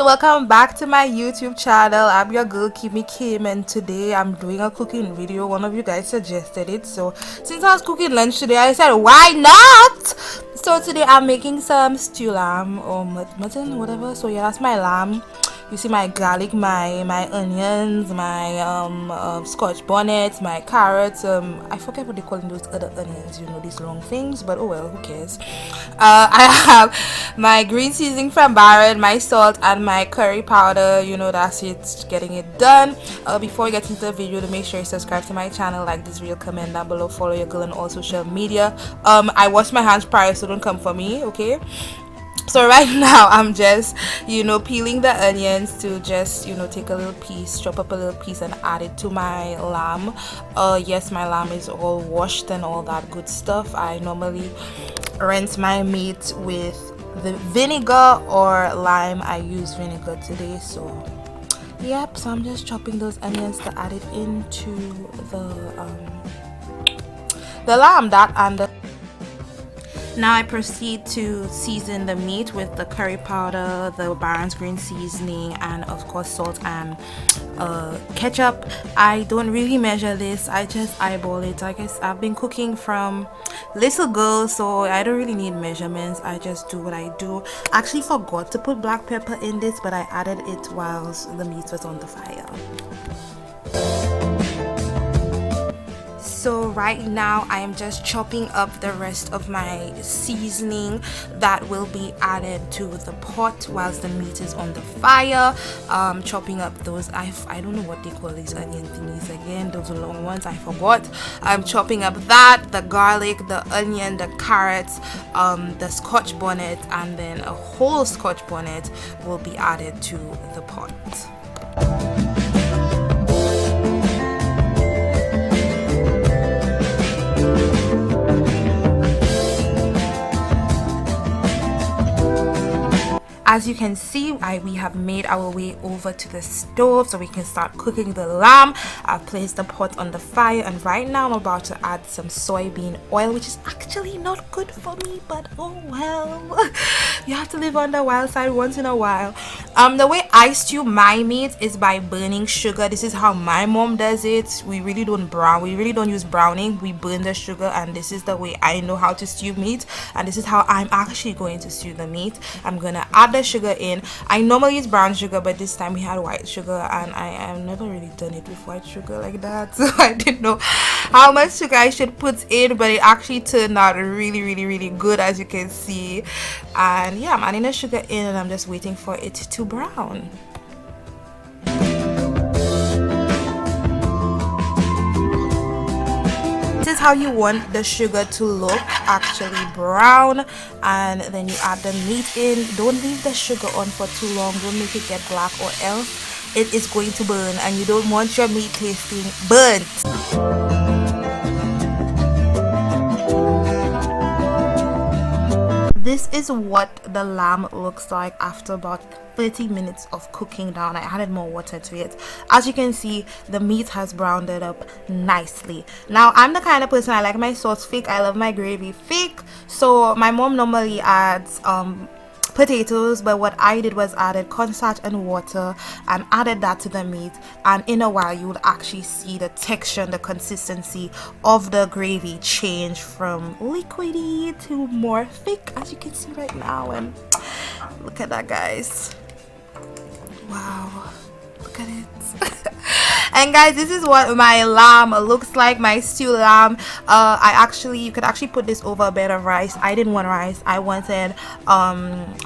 welcome back to my YouTube channel. I'm your girl Kimmy Kim, and today I'm doing a cooking video. One of you guys suggested it, so since I was cooking lunch today, I said why not. So today I'm making some stew lamb or mutton, whatever. So yeah, that's my lamb. You see my garlic, my onions, my scotch bonnet, my carrots. I forget what they call those other onions, you know, these long things, but oh well, who cares. I have my green seasoning from Barrett, my salt, and my curry powder. You know, that's it, getting it done. Before we get into the video, to make sure you subscribe to my channel, like this video, comment down below, follow your girl on all social media. I wash my hands prior, so don't come for me, okay? So right now I'm just, you know, peeling the onions to just, you know, take a little piece, chop up a little piece and add it to my lamb. Yes, my lamb is all washed and all that good stuff. I normally rinse my meat with the vinegar or lime. I use vinegar today, so yep. So I'm just chopping those onions to add it into the lamb, that and the. Now I proceed to season the meat with the curry powder, the Baron's green seasoning, and of course salt and ketchup. I don't really measure this, I just eyeball it. I guess I've been cooking from little girl, so I don't really need measurements. I just do what I do. I actually forgot to put black pepper in this, but I added it whilst the meat was on the fire. So right now I am just chopping up the rest of my seasoning that will be added to the pot whilst the meat is on the fire. Chopping up those, I don't know what they call these onion thingies again, those long ones, I forgot. I'm chopping up that, the garlic, the onion, the carrots, the scotch bonnet, and then a whole scotch bonnet will be added to the pot. As you can see, we have made our way over to the stove so we can start cooking the lamb. I've placed the pot on the fire, and right now I'm about to add some soybean oil, which is actually not good for me, but oh well. You have to live on the wild side once in a while. The way I stew my meat is by burning sugar. This is how my mom does it. We really don't use browning. We burn the sugar, and this is the way I know how to stew meat, and this is how I'm actually going to stew the meat. I'm gonna add the sugar in. I normally use brown sugar, but this time we had white sugar, and I have never really done it with white sugar like that, so I didn't know how much sugar I should put in, but it actually turned out really good, as you can see. And yeah, I'm adding the sugar in, and I'm just waiting for it to brown. This is how you want the sugar to look, actually brown, and then you add the meat in. Don't leave the sugar on for too long, don't make it get black, or else it is going to burn, and you don't want your meat tasting burnt. This is what the lamb looks like after about 30 minutes of cooking down. I added more water to it. As you can see, the meat has browned it up nicely. Now I'm the kind of person, I like my sauce thick, I love my gravy thick, so my mom normally adds potatoes, but what I did was added cornstarch and water and added that to the meat, and in a while you would actually see the texture and the consistency of the gravy change from liquidy to more thick, as you can see right now. And look at that, guys. Wow, look at it. And guys, this is what my lamb looks like, my stew lamb. You could actually put this over a bed of rice. I didn't want rice, I wanted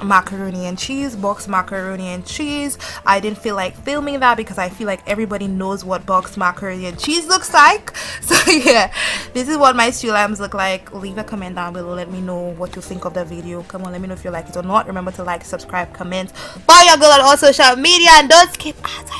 macaroni and cheese, boxed macaroni and cheese. I didn't feel like filming that because I feel like everybody knows what boxed macaroni and cheese looks like. So yeah, this is what my stew lambs look like. Leave a comment down below, let me know what you think of the video. Come on, let me know if you like it or not. Remember to like, subscribe, comment, follow your girl on all social media, and don't skip ads.